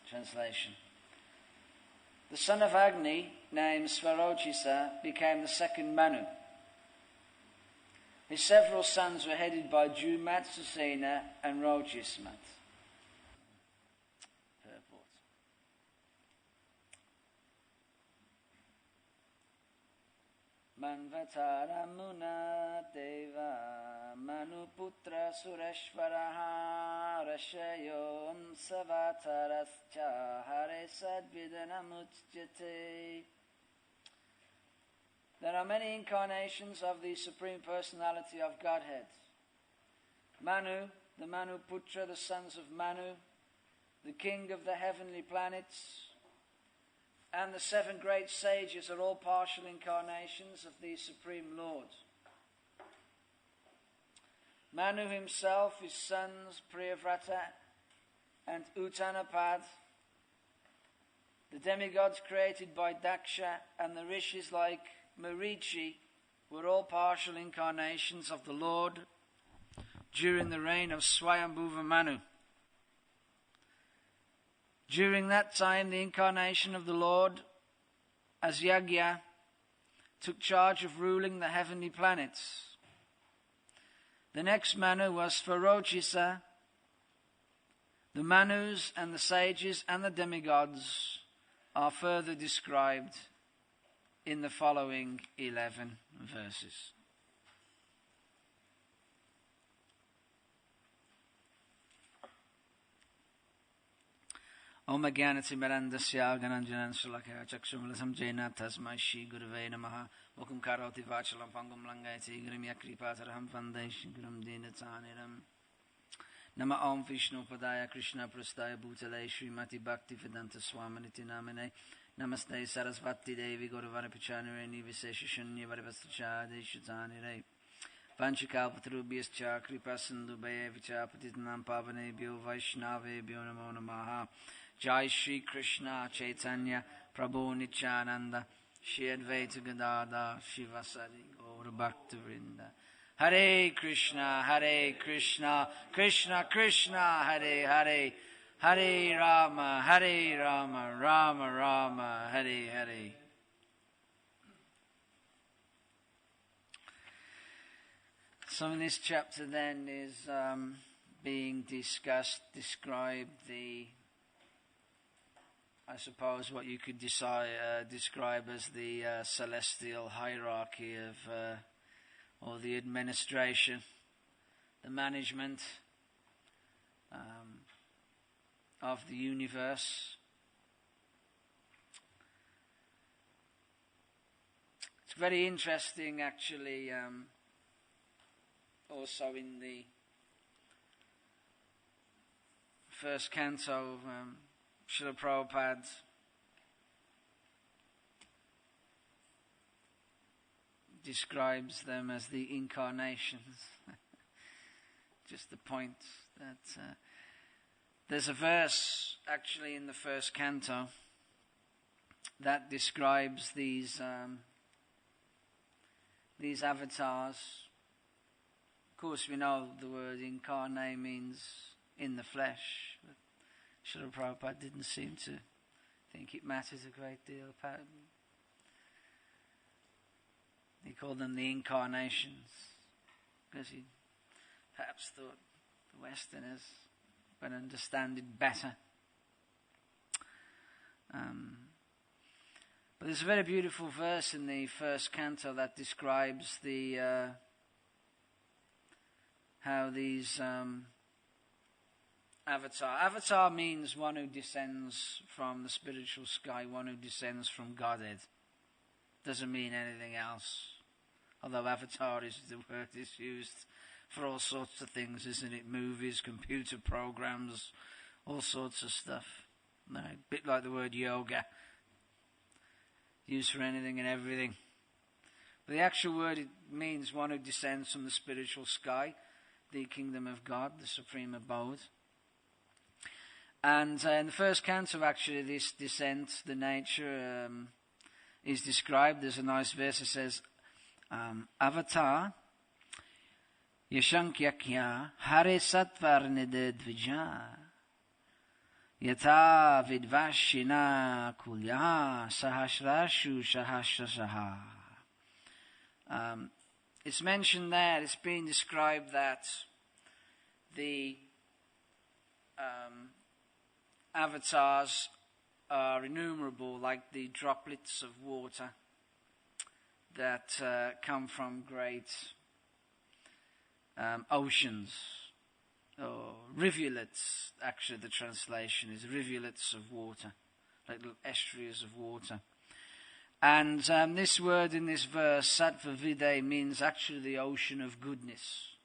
translation. The son of Agni, named Svarochisa, became the second Manu. His several sons were headed by Jumat, Susena, and Rochismat. Purport. Manvataramuna Deva Manuputra Sureshvaraha Rashayom Savatarascha Hare Sadvidanamuchyate. There are many incarnations of the Supreme Personality of Godhead. Manu, the Manuputra, the sons of Manu, the king of the heavenly planets, and the 7 great sages are all partial incarnations of the Supreme Lord. Manu himself, his sons Priyavrata and Uttanapad, the demigods created by Daksha, and the rishis like Marichi were all partial incarnations of the Lord during the reign of Swayambhuva Manu. During that time, the incarnation of the Lord as Yagya took charge of ruling the heavenly planets. The next Manu was Svarochisa. The Manus and the sages and the demigods are further described in the following 11 verses. Om Agyanati Mirandasya Gananjanan Sulakaya Chakshumalatham Jaina Tasmai Shri Gurave Namaha Mokum Karoti Vachalam Pangum Langaiti Grimya Kripataraham Vandesh Grum Dinataniram Nama Om Vishnu Padaya Krishna Prastaya Bhutale Srimati Bhakti Vedanta Swaminiti Namine Namaste Sarasvati Devi Guruvara Pichanireni Viseshashanya Varivastachade Shutanire Panchakalpatrubhyascha Kripasindubhaya Vichapatitanam Pavanebhyo Vaishnavebhyo Namo Namaha Jai Shri Krishna Chaitanya Prabhu Nityananda Shri Advaita Gadadhar Shivasari Gaura Bhaktivinoda Hare Krishna Krishna Krishna Hare Hare Hare Rama Rama Rama Hare Hare. So in this chapter then is being described I suppose what you could describe as the celestial hierarchy of, or the administration, the management of the universe. It's very interesting actually, also in the first canto, Srila Prabhupada describes them as the incarnations. Just the point that there's a verse actually in the first canto that describes these avatars. Of course, we know the word incarnate means in the flesh, but Srila Prabhupada didn't seem to think it matters a great deal. He called them the incarnations because he perhaps thought the Westerners would understand it better. But there's a very beautiful verse in the first canto that describes how these Avatar means one who descends from the spiritual sky, one who descends from Godhead. Doesn't mean anything else. Although avatar is the word is used for all sorts of things, isn't it? Movies, computer programs, all sorts of stuff. No, a bit like the word yoga. Used for anything and everything. But the actual word, it means one who descends from the spiritual sky, the kingdom of God, the supreme abode. And in the first canto, actually, this descent, the nature, is described. There's a nice verse that says, Avatar, Yashankyakya, Hare Satvarnide Dvija, Yata vidvashina kulyaha sahasrashu sahasrasaha. It's mentioned there, it's being described that the avatars are innumerable, like the droplets of water that come from great oceans, or rivulets. Actually, the translation is rivulets of water, like little estuaries of water. And this word in this verse, sattva vide, means actually the ocean of goodness.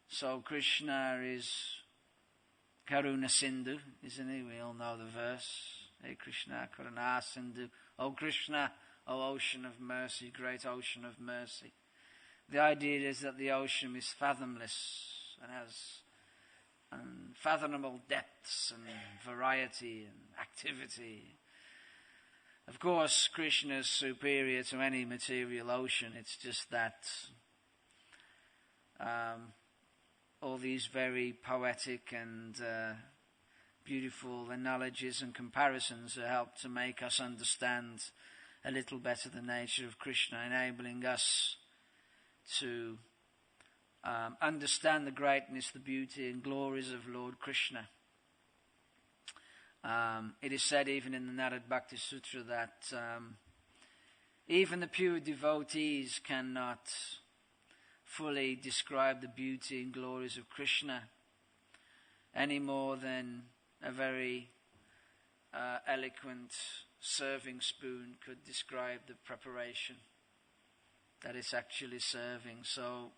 So Krishna is Karuna Sindhu, isn't he? We all know the verse. Hey Krishna, Karuna Sindhu. Oh Krishna, oh ocean of mercy, great ocean of mercy. The idea is that the ocean is fathomless and has unfathomable depths and variety and activity. Of course, Krishna is superior to any material ocean. It's just that all these very poetic and beautiful analogies and comparisons help to make us understand a little better the nature of Krishna, enabling us to understand the greatness, the beauty and glories of Lord Krishna. It is said even in the Narad Bhakti Sutra that even the pure devotees cannot fully describe the beauty and glories of Krishna any more than a very eloquent serving spoon could describe the preparation that it's actually serving. So,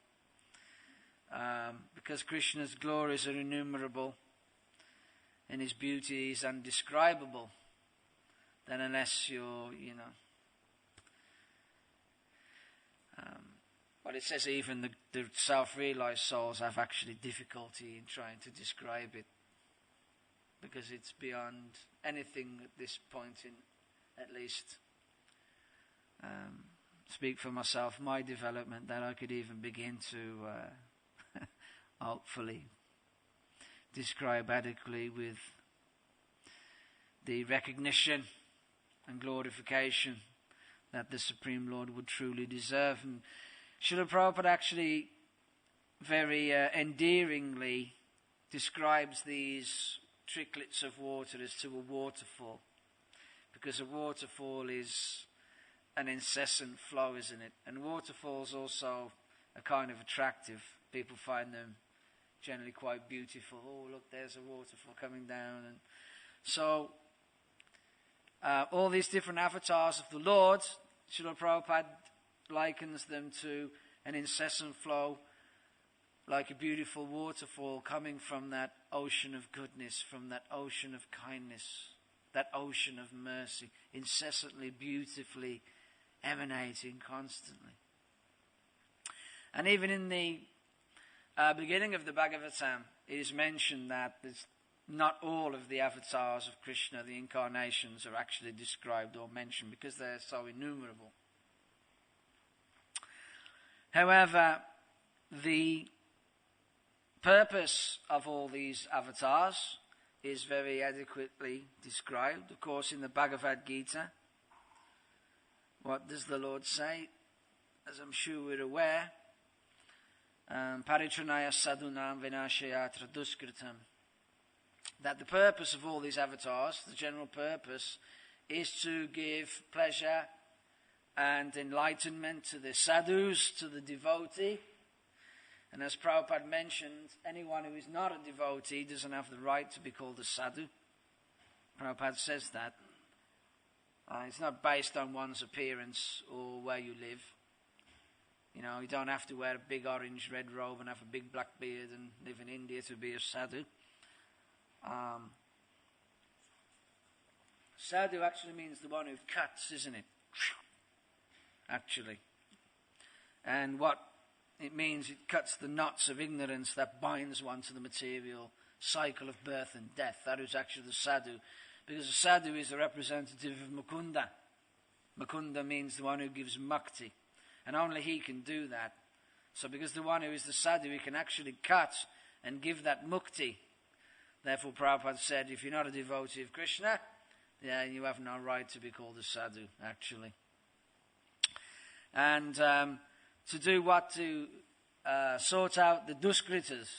because Krishna's glories are innumerable and his beauty is undescribable, then unless you're, well, it says even the self-realized souls have actually difficulty in trying to describe it, because it's beyond anything at this point in, at least, speak for myself, my development, that I could even begin to hopefully describe adequately with the recognition and glorification that the Supreme Lord would truly deserve. And Srila Prabhupada actually very endearingly describes these tricklets of water as to a waterfall, because a waterfall is an incessant flow, isn't it? And waterfalls also are kind of attractive. People find them generally quite beautiful. Oh, look, there's a waterfall coming down. And so all these different avatars of the Lord, Srila Prabhupada likens them to an incessant flow, like a beautiful waterfall coming from that ocean of goodness, from that ocean of kindness, that ocean of mercy, incessantly, beautifully emanating constantly. And even in the beginning of the Bhagavatam, it is mentioned that not all of the avatars of Krishna, the incarnations, are actually described or mentioned because they're so innumerable. However, the purpose of all these avatars is very adequately described. Of course, in the Bhagavad Gita, what does the Lord say? As I'm sure we're aware, Paritranaya sadhunam vinashayatra duskritam, that the purpose of all these avatars, the general purpose, is to give pleasure and enlightenment to the sadhus, to the devotee. And as Prabhupada mentioned, anyone who is not a devotee doesn't have the right to be called a sadhu. Prabhupada says that. It's not based on one's appearance or where you live. You don't have to wear a big orange red robe and have a big black beard and live in India to be a sadhu. Sadhu actually means the one who cuts, isn't it? Actually. And what it means, it cuts the knots of ignorance that binds one to the material cycle of birth and death. That is actually the sadhu. Because the sadhu is a representative of Mukunda. Mukunda means the one who gives mukti. And only he can do that. So because the one who is the sadhu, he can actually cut and give that mukti Therefore, Prabhupada said, if you're not a devotee of Krishna, then you have no right to be called a sadhu, actually. And to do what? To sort out the duskritas.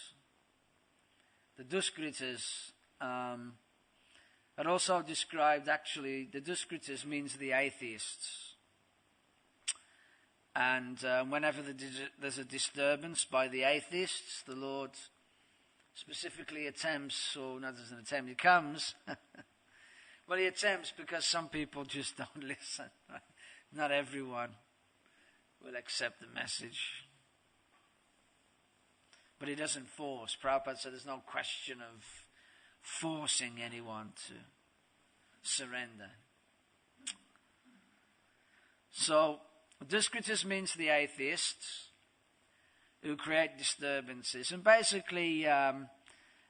The duskritas are also described, actually, the duskritas means the atheists. And whenever there's a disturbance by the atheists, the Lord specifically attempts, or not as an attempt, he comes. Well, he attempts because some people just don't listen. Right? Not everyone will accept the message. But he doesn't force. Prabhupada said there's no question of forcing anyone to surrender. So, Duskritas means the atheists who create disturbances. And basically, an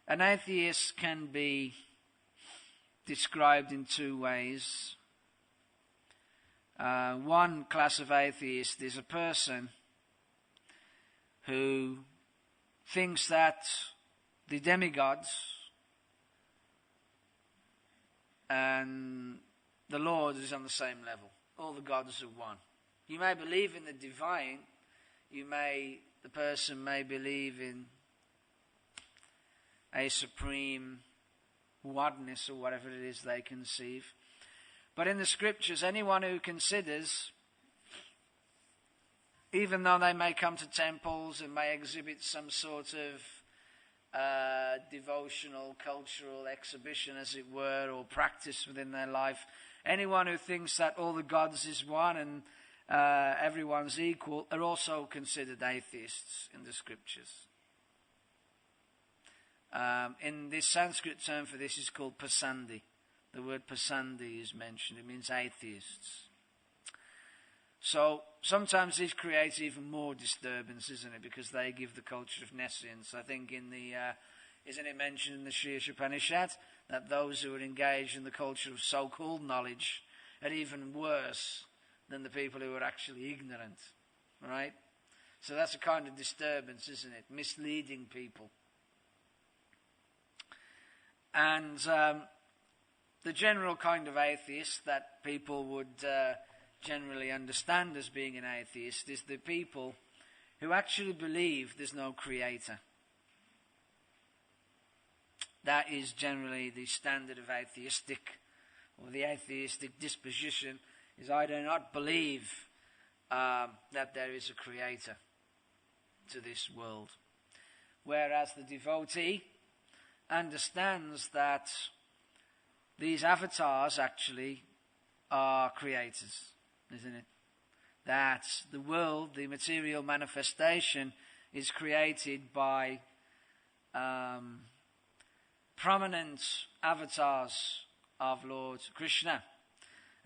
atheist can be described in two ways. One class of atheist is a person who thinks that the demigods and the Lord is on the same level. All the gods are one. You may believe in the divine, the person may believe in a supreme oneness or whatever it is they conceive. But in the scriptures, anyone who considers, even though they may come to temples and may exhibit some sort of devotional, cultural exhibition, as it were, or practice within their life, anyone who thinks that all the gods is one and everyone's equal are also considered atheists in the scriptures. In this Sanskrit term for this is called pasandi. The word pasandi is mentioned. It means atheists. So sometimes this creates even more disturbance, isn't it? Because they give the culture of nescience. I think in the isn't it mentioned in the Sri Upanishad that those who are engaged in the culture of so-called knowledge are even worse than the people who are actually ignorant, right? So that's a kind of disturbance, isn't it? Misleading people. And the general kind of atheist that people would generally understand as being an atheist is the people who actually believe there's no creator. That is generally the standard of atheistic, or the atheistic disposition, is I do not believe that there is a creator to this world. Whereas the devotee understands that these avatars actually are creators, isn't it? That the world, the material manifestation, is created by prominent avatars of Lord Krishna.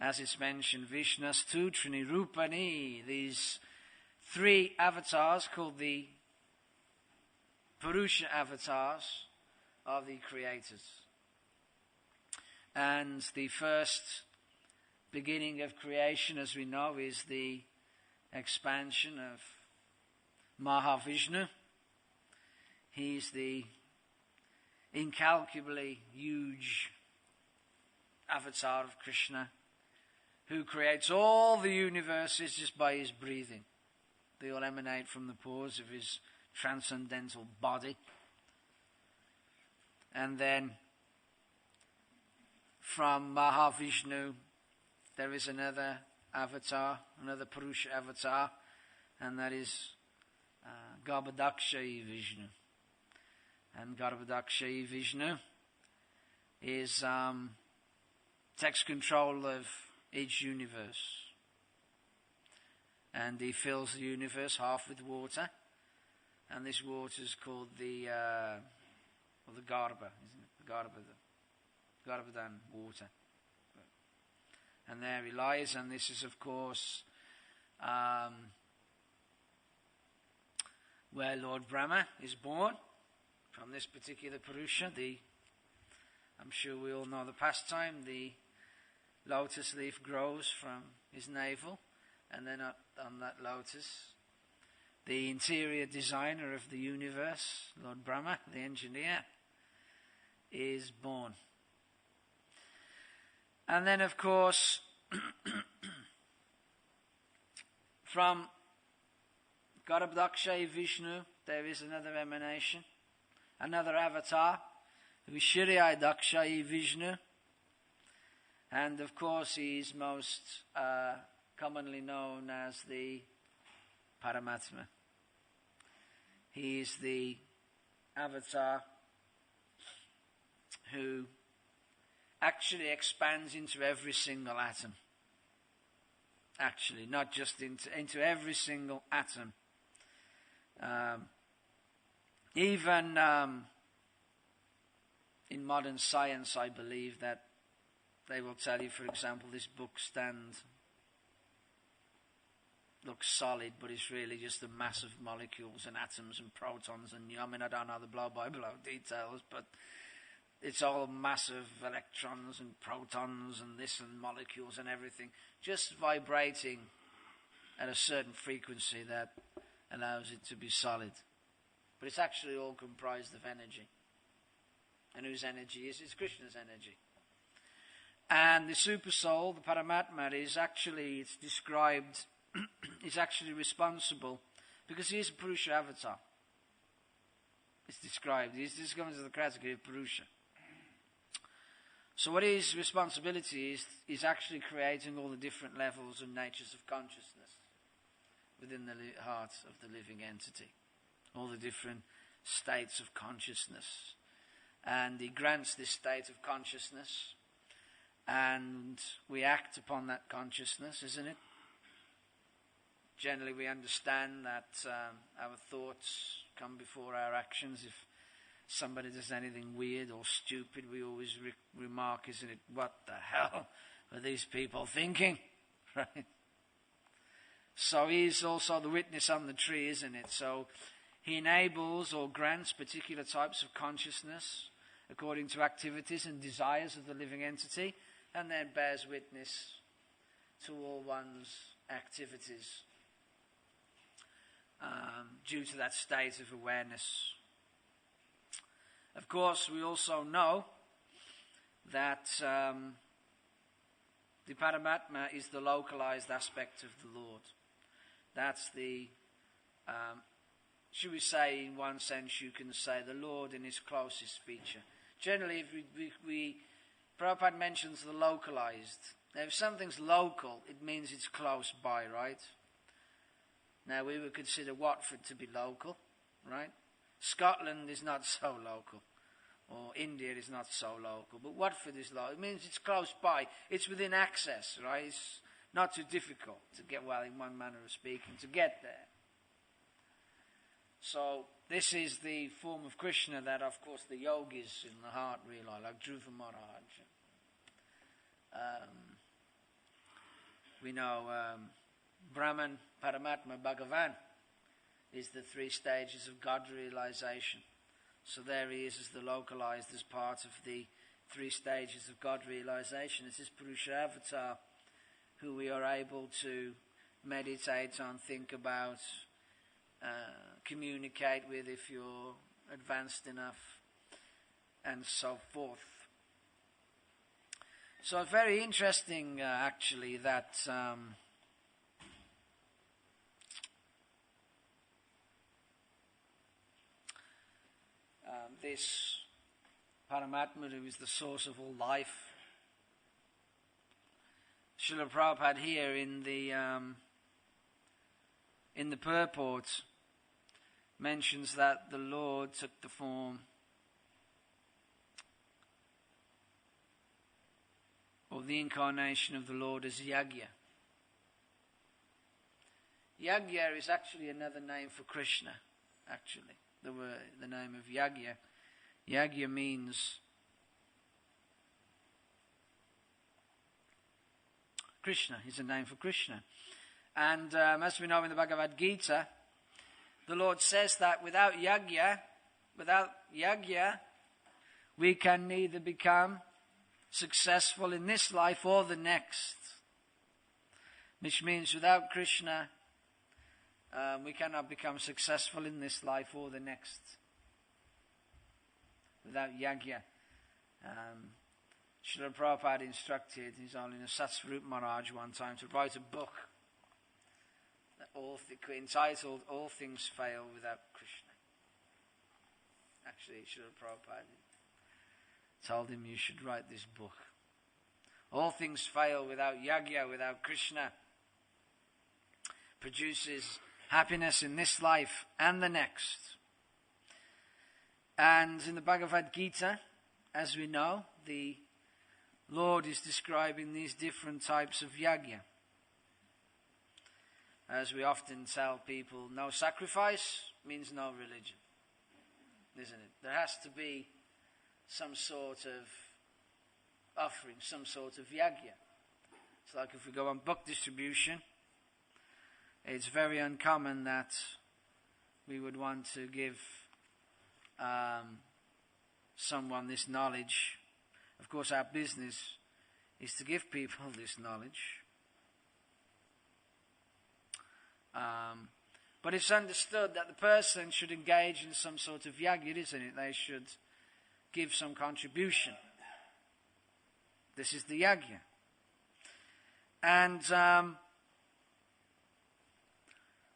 As it's mentioned, Vishnastu Trinirupani, these three avatars called the Purusha avatars are the creators. And the first beginning of creation, as we know, is the expansion of Mahavishnu. He's the incalculably huge avatar of Krishna, who creates all the universes just by his breathing. They all emanate from the pores of his transcendental body. And then from Mahavishnu there is another avatar, another Purusha avatar, and that is Garbhodakshayi Vishnu. And Garbhodakshayi Vishnu is takes control of each universe. And he fills the universe half with water, and this water is called the Garbha, isn't it? The Garbhodan water. And there he lies, and this is, of course, where Lord Brahma is born, from this particular Purusha. I'm sure we all know the pastime, the lotus leaf grows from his navel, and then on that lotus, the interior designer of the universe, Lord Brahma, the engineer, is born. And then, of course, from Garabdaksha Vishnu, there is another emanation, another avatar, who is Shiriyai Daksha Vishnu. And of course, he is most commonly known as the Paramatma. He is the avatar who actually expands into every single atom. Actually, not just into every single atom. Even in modern science, I believe that they will tell you, for example, this book stand looks solid, but it's really just a mass of molecules and atoms and protons. And I mean, I don't know the blow-by-blow details, but it's all massive electrons and protons and this and molecules and everything, just vibrating at a certain frequency that allows it to be solid. But it's actually all comprised of energy. And whose energy is? It's Krishna's energy. And the super soul, the Paramatma, is actually, it's described, is actually responsible because he is a Purusha avatar. It's described. He's just going to the category of Purusha. So what his responsibility is actually creating all the different levels and natures of consciousness within the heart of the living entity. All the different states of consciousness. And he grants this state of consciousness, and we act upon that consciousness, isn't it? Generally we understand that our thoughts come before our actions. If somebody does anything weird or stupid, we always remark, isn't it, what the hell are these people thinking? Right? So he's also the witness on the tree, isn't it? So he enables or grants particular types of consciousness according to activities and desires of the living entity, and then bears witness to all one's activities due to that state of awareness. Of course, we also know that the Paramatma is the localized aspect of the Lord. That's the, should we say, in one sense, you can say the Lord in his closest feature. Generally, if Prabhupada mentions the localized. Now, if something's local, it means it's close by, right? Now, we would consider Watford to be local, right? Scotland is not so local, or India is not so local, but Watford is local. It means it's close by. It's within access, right? It's not too difficult to get, well, in one manner of speaking, to get there. So this is the form of Krishna that, of course, the yogis in the heart realize, like Dhruva Maharaj. We know Brahman, Paramatma, Bhagavan is the three stages of God realization. So there he is as the localized, as part of the three stages of God realization. It's this Purusha avatar who we are able to meditate on, think about, communicate with if you're advanced enough, and so forth. So it's very interesting, actually, that this Paramatma, who is the source of all life, Srila Prabhupada here in the purport mentions that the Lord took the form of the incarnation of the Lord as Yagya. Yagya is actually another name for Krishna, actually. The name of Yagya. Yagya means Krishna, is a name for Krishna. And as we know in the Bhagavad Gita, the Lord says that without Yagya, we can neither become successful in this life or the next. Which means without Krishna, we cannot become successful in this life or the next. Without Yagya. Srila Prabhupada instructed His Holiness Satsvarup Maharaj one time to write a book entitled All Things Fail Without Krishna. Actually, Srila Prabhupada told him, you should write this book. All things fail without yagya, without Krishna. Produces happiness in this life and the next. And in the Bhagavad Gita, as we know, the Lord is describing these different types of yagya. As we often tell people, no sacrifice means no religion, isn't it? There has to be some sort of offering, some sort of yagya. It's like if we go on book distribution, it's very uncommon that we would want to give someone this knowledge. Of course, our business is to give people this knowledge. But it's understood that the person should engage in some sort of yagya, isn't it? They should give some contribution. This is the yagya. And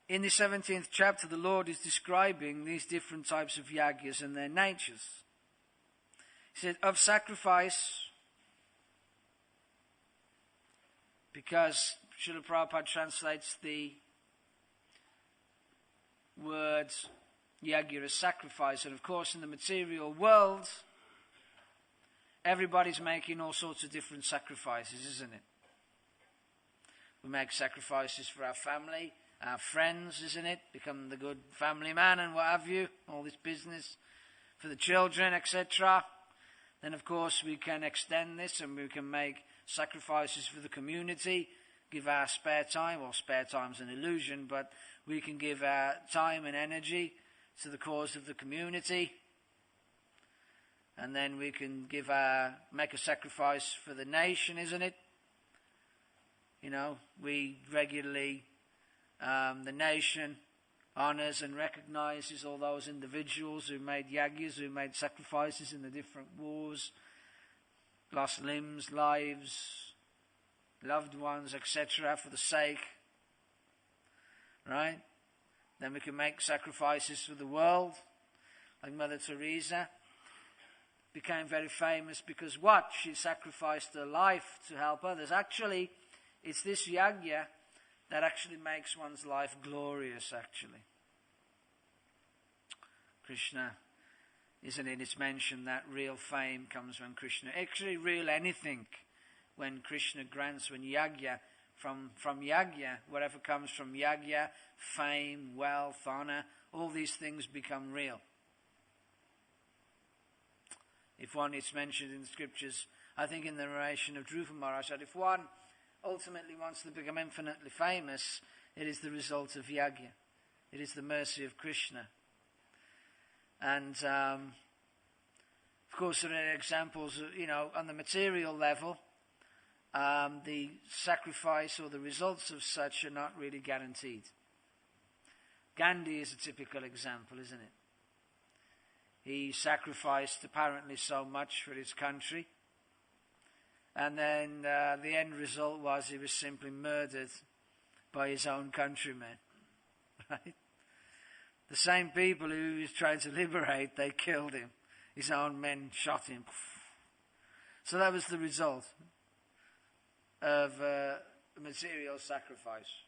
in the 17th chapter, the Lord is describing these different types of yagyas and their natures. He said, of sacrifice, because Srila Prabhupada translates the words yagya as sacrifice, and of course in the material world, everybody's making all sorts of different sacrifices, isn't it? We make sacrifices for our family, our friends, isn't it? Become the good family man and what have you, all this business, for the children, etc. Then of course we can extend this and we can make sacrifices for the community, give our spare time. Well, spare time's an illusion, but we can give our time and energy to the cause of the community. And then we can make a sacrifice for the nation, isn't it? You know, we regularly, the nation honors and recognizes all those individuals who made yagyas, who made sacrifices in the different wars, lost limbs, lives, loved ones, etc., for the sake, right? Then we can make sacrifices for the world, like Mother Teresa became very famous because what? She sacrificed her life to help others. Actually, it's this yagya that actually makes one's life glorious, actually. Krishna, isn't it? It's mentioned that real fame comes when Krishna, actually real anything, when Krishna grants, when yagya, from yagya, whatever comes from yagya, fame, wealth, honor, all these things become real. If one, it's mentioned in the scriptures, I think in the narration of Dhruva Maharaj, that if one ultimately wants to become infinitely famous, it is the result of yagya. It is the mercy of Krishna. And of course there are examples, on the material level, the sacrifice or the results of such are not really guaranteed. Gandhi is a typical example, isn't it? He sacrificed apparently so much for his country, and then the end result was he was simply murdered by his own countrymen. Right? The same people who he was trying to liberate, they killed him. His own men shot him. So that was the result of material sacrifice.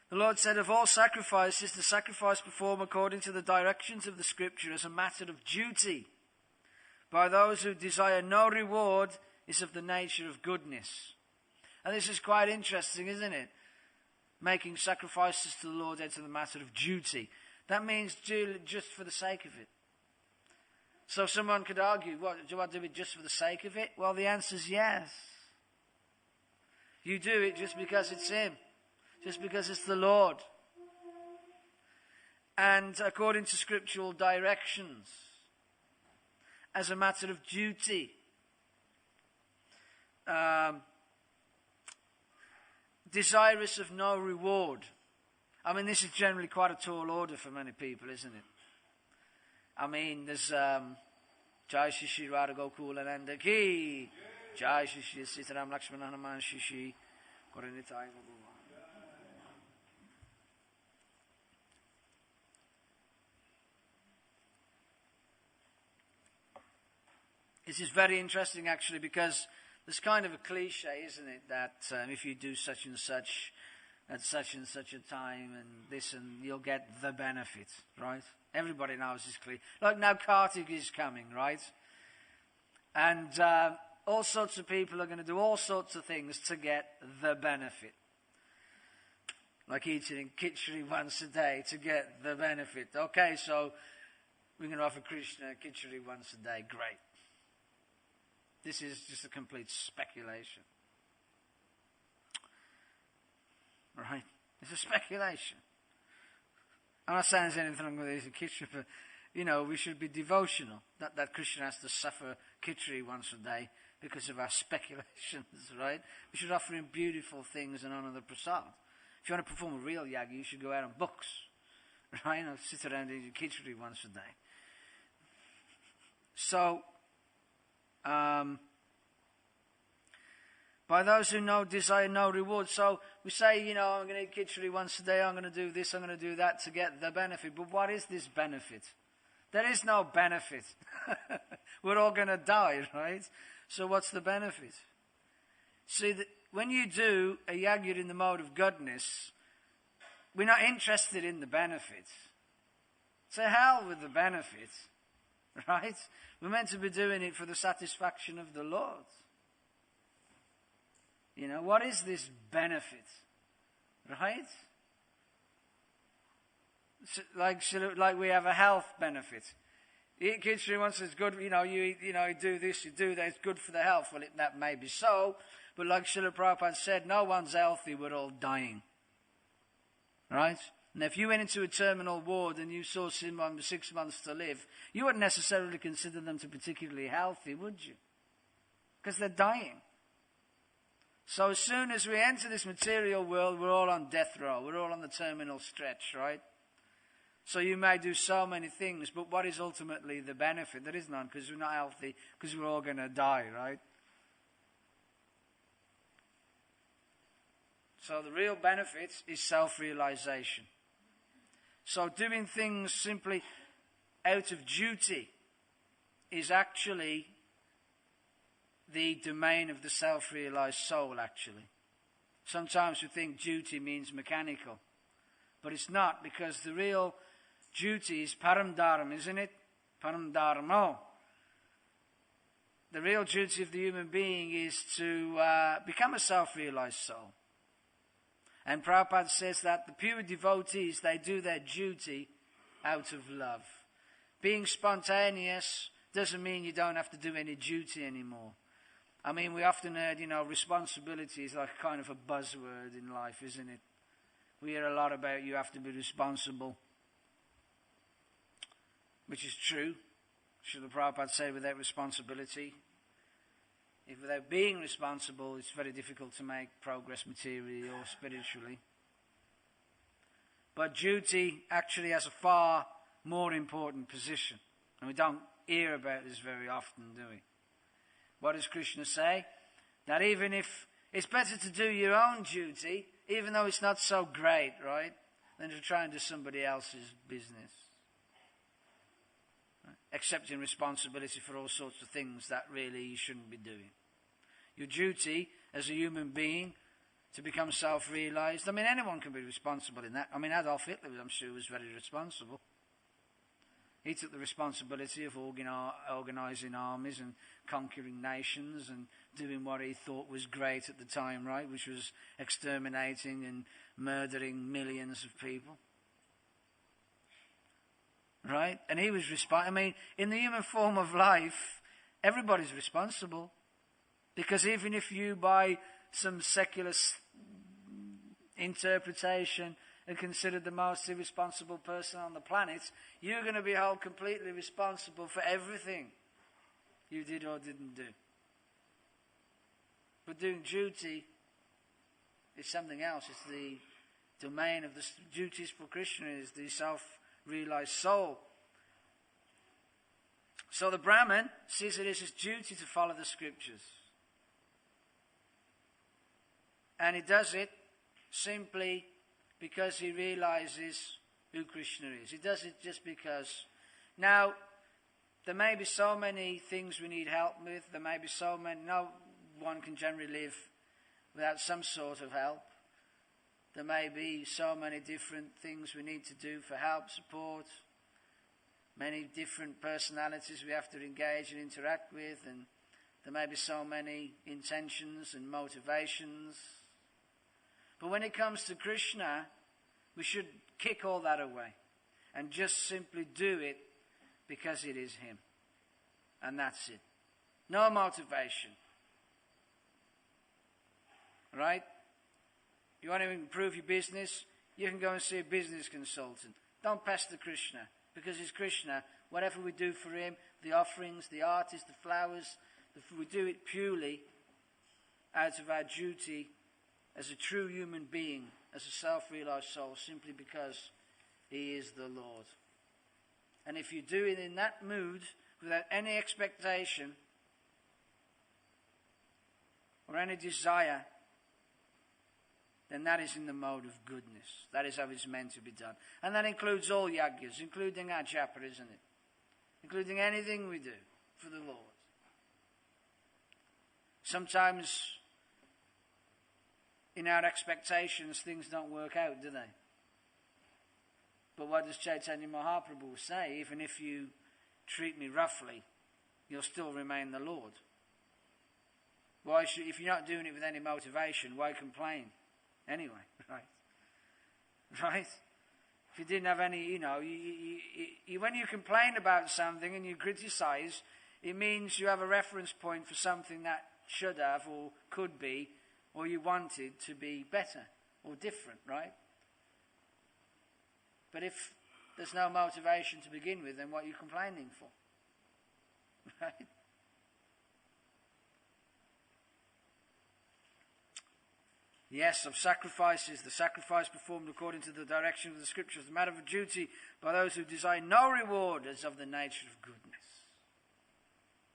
The Lord said, of all sacrifices, the sacrifice performed according to the directions of the Scripture is a matter of duty by those who desire no reward is of the nature of goodness. And this is quite interesting, isn't it? Making sacrifices to the Lord into the matter of duty. That means do it just for the sake of it. So someone could argue, do I do it just for the sake of it? Well, the answer is yes. You do it just because it's Him. Just because it's the Lord. And according to scriptural directions. As a matter of duty. Desirous of no reward. I mean, this is generally quite a tall order for many people, isn't it? I mean, there's Jai Shri Shri Radha Gokula Nanda Ki. Jai Shri Shri Sitaram Lakshmana Hanuman Shri Shri Koranitai Bhagavan. This is very interesting actually, because there's kind of a cliche, isn't it, that if you do such and such at such and such a time and this, and you'll get the benefit, right? Everybody knows this cliche. Like now Kartik is coming, right? And all sorts of people are going to do all sorts of things to get the benefit. Like eating khichdi once a day to get the benefit. Okay, so we're going to offer Krishna khichdi once a day. Great. This is just a complete speculation. Right? It's a speculation. I'm not saying there's anything wrong with eating khichdi, but, we should be devotional. That Krishna has to suffer khichdi once a day because of our speculations, right? We should offer him beautiful things and honor the prasad. If you want to perform a real yagi, you should go out on books, right? Sit around eating khichdi once a day. So, by those who know desire no reward. So we say, I'm going to eat khichdi once a day, I'm going to do this, I'm going to do that to get the benefit. But what is this benefit? There is no benefit. We're all going to die, right? So what's the benefit? See, when you do a yagya in the mode of goodness, we're not interested in the benefit. To hell with the benefit, right? We're meant to be doing it for the satisfaction of the Lord. What is this benefit? Right? Like we have a health benefit. Eat khichdi once it's good, you eat, you do this, you do that, it's good for the health. Well, that may be so, but like Srila Prabhupada said, no one's healthy, we're all dying. Right? And if you went into a terminal ward and you saw someone with 6 months to live, you wouldn't necessarily consider them to be particularly healthy, would you? Because they're dying. So as soon as we enter this material world, we're all on death row. We're all on the terminal stretch, right? So you may do so many things, but what is ultimately the benefit? There is none, because we're not healthy, because we're all going to die, right? So the real benefit is self-realization. So doing things simply out of duty is actually the domain of the self-realized soul, actually. Sometimes we think duty means mechanical, but it's not, because the real duty is param dharma, isn't it? Param dharma. The real duty of the human being is to become a self-realized soul. And Prabhupada says that the pure devotees, they do their duty out of love. Being spontaneous doesn't mean you don't have to do any duty anymore. I mean, we often heard, responsibility is like kind of a buzzword in life, isn't it? We hear a lot about you have to be responsible, which is true. Srila Prabhupada said without responsibility, if without being responsible, it's very difficult to make progress materially or spiritually. But duty actually has a far more important position. And we don't hear about this very often, do we? What does Krishna say? That even if it's better to do your own duty, even though it's not so great, right, than to try and do somebody else's business. Right? Accepting responsibility for all sorts of things that really you shouldn't be doing. Your duty as a human being to become self-realized. I mean, anyone can be responsible in that. I mean, Adolf Hitler, I'm sure, was very responsible. He took the responsibility of organizing armies and conquering nations and doing what he thought was great at the time, right? Which was exterminating and murdering millions of people. Right? And he was responsible. I mean, in the human form of life, everybody's responsible. Because even if you, by some secular interpretation, are considered the most irresponsible person on the planet, you're going to be held completely responsible for everything you did or didn't do. But doing duty is something else. It's the domain of the duties for Krishna, is the self-realized soul. So the Brahmin sees it as his duty to follow the scriptures. And he does it simply because he realizes who Krishna is. He does it just because. Now, there may be so many things we need help with. There may be so many. No one can generally live without some sort of help. There may be so many different things we need to do for help, support. Many different personalities we have to engage and interact with. And there may be so many intentions and motivations. But when it comes to Krishna, we should kick all that away and just simply do it because it is him. And that's it. No motivation. Right? You want to improve your business? You can go and see a business consultant. Don't pester Krishna, because it's Krishna. Whatever we do for him, the offerings, the artists, the flowers, we do it purely out of our duty as a true human being, as a self-realized soul, simply because he is the Lord. And if you do it in that mood, without any expectation or any desire, then that is in the mode of goodness. That is how it's meant to be done. And that includes all yagyas, including our japa, isn't it? Including anything we do for the Lord. Sometimes in our expectations, things don't work out, do they? But what does Chaitanya Mahaprabhu say? Even if you treat me roughly, you'll still remain the Lord. If you're not doing it with any motivation, why complain? Anyway, right? Right? If you didn't have any, when you complain about something and you criticize, it means you have a reference point for something that should have or could be, or you wanted to be better or different, right? But if there's no motivation to begin with, then what are you complaining for? Right? Yes, of sacrifices, the sacrifice performed according to the direction of the scriptures, the matter of duty by those who desire no reward is of the nature of goodness.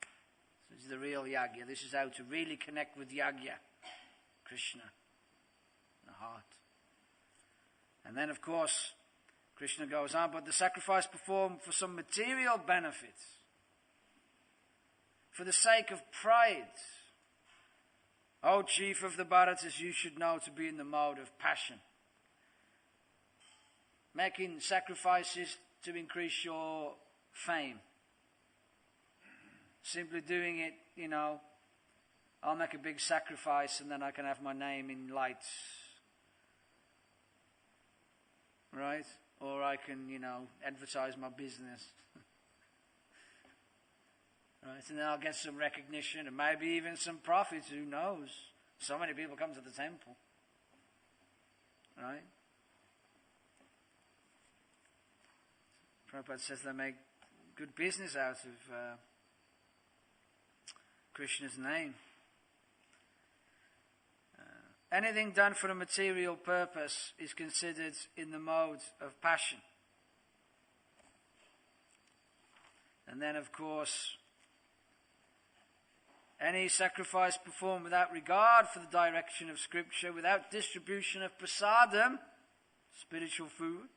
So this is the real yagya. This is how to really connect with yagya, Krishna, the heart. And then, of course, Krishna goes on, but the sacrifice performed for some material benefits, for the sake of pride. O chief of the Bharatas, you should know to be in the mode of passion. Making sacrifices to increase your fame. Simply doing it, I'll make a big sacrifice and then I can have my name in lights. Right? Or I can, advertise my business. Right? And then I'll get some recognition and maybe even some profits, who knows? So many people come to the temple. Right? Prabhupada says they make good business out of Krishna's name. Anything done for a material purpose is considered in the mode of passion. And then, of course, any sacrifice performed without regard for the direction of Scripture, without distribution of prasadam, spiritual food,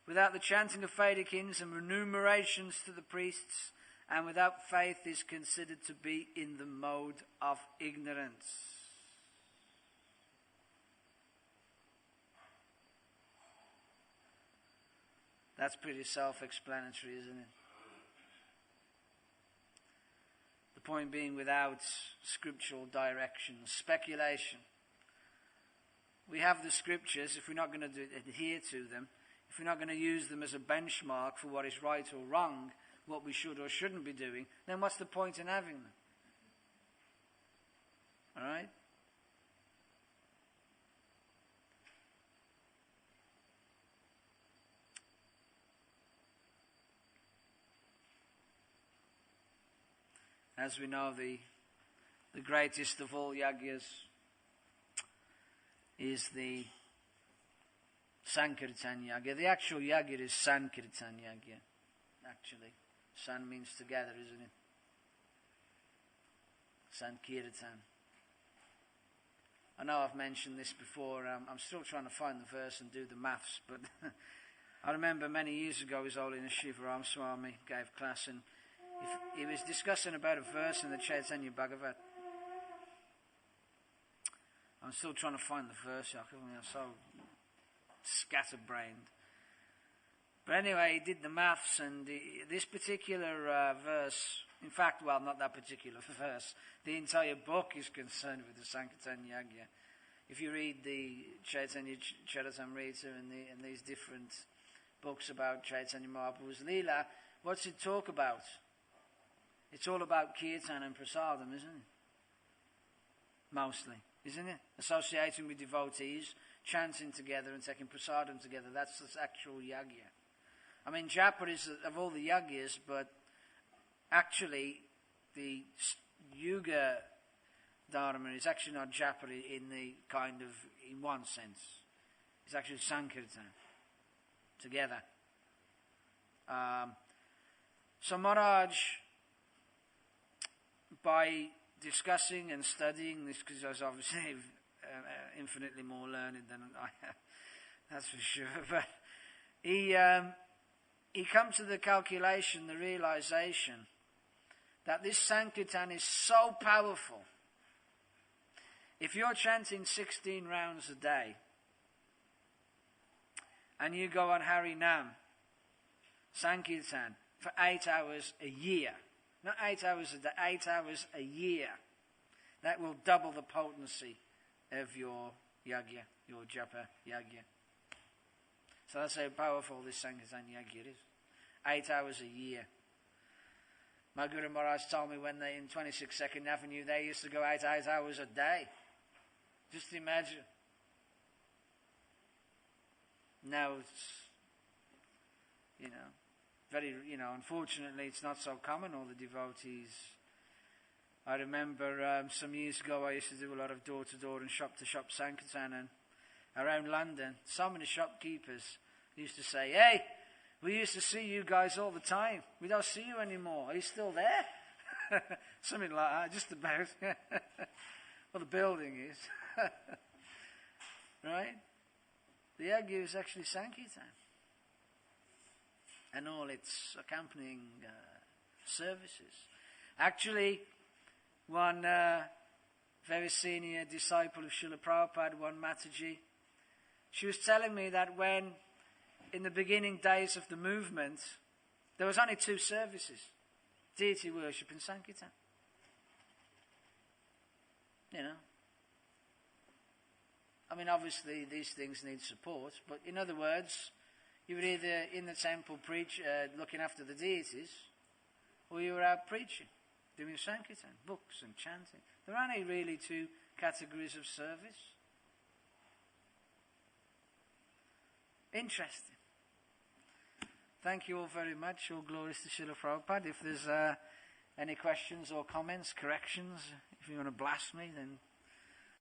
without the chanting of Vedic hymns and remunerations to the priests, and without faith is considered to be in the mode of ignorance. That's pretty self-explanatory, isn't it? The point being, without scriptural direction, speculation. We have the scriptures. If we're not going to adhere to them, if we're not going to use them as a benchmark for what is right or wrong, what we should or shouldn't be doing, then what's the point in having them? All right? As we know, the greatest of all yagyas is the Sankirtan yagya. The actual yagya is Sankirtan yagya, actually. San means together, isn't it? Sankirtan. I know I've mentioned this before. I'm still trying to find the verse and do the maths, but I remember many years ago His Holiness Shiva Ram Swami gave class, and he was discussing about a verse in the Chaitanya Bhagavat. I'm still trying to find the verse. I'm so scatterbrained. But anyway, he did the maths, and this particular verse, in fact, well, not that particular verse, the entire book is concerned with the Sankirtan Yagya. If you read the Chaitanya Charitamrita and these different books about Chaitanya Mahaprabhu's Leela, what's it talk about? It's all about Kirtan and Prasadam, isn't it? Mostly, isn't it? Associating with devotees, chanting together and taking Prasadam together. That's the actual Yagya. I mean, Japa is of all the Yagyas, but actually the Yuga Dharma is actually not Japa in the kind of, in one sense. It's actually Sankirtan together. So Maharaj, by discussing and studying this, because I was obviously infinitely more learned than I am, that's for sure, but he come to the calculation, the realization, that this Sankirtan is so powerful. If you're chanting 16 rounds a day, and you go on Hari Nam, Sankirtan, for 8 hours a year, not 8 hours a day, 8 hours a year, that will double the potency of your Yagya, your Japa Yagya. So that's how powerful this Sankirtan Yagya is. 8 hours a year. My Guru Maharaj told me when they, in 26 Second Avenue, they used to go 8 hours a day. Just imagine. Now it's, very, unfortunately it's not so common, all the devotees. I remember some years ago I used to do a lot of door-to-door and shop-to-shop Sankirtan, and around London, so many shopkeepers used to say, "Hey, we used to see you guys all the time. We don't see you anymore. Are you still there?" Something like that, just about. Well, the building is. Right? The Yagya is actually Sankirtan. And all its accompanying services. Actually, one very senior disciple of Srila Prabhupada, one Mataji, she was telling me that when, in the beginning days of the movement, there was only 2 services, deity worship and Sankirtan. I mean, obviously these things need support, but in other words, you were either in the temple looking after the deities, or you were out preaching, doing Sankirtan, books and chanting. There are only really 2 categories of service. Interesting. Thank you all very much. All glories to Srila Prabhupada. If there's any questions or comments, corrections, if you want to blast me, then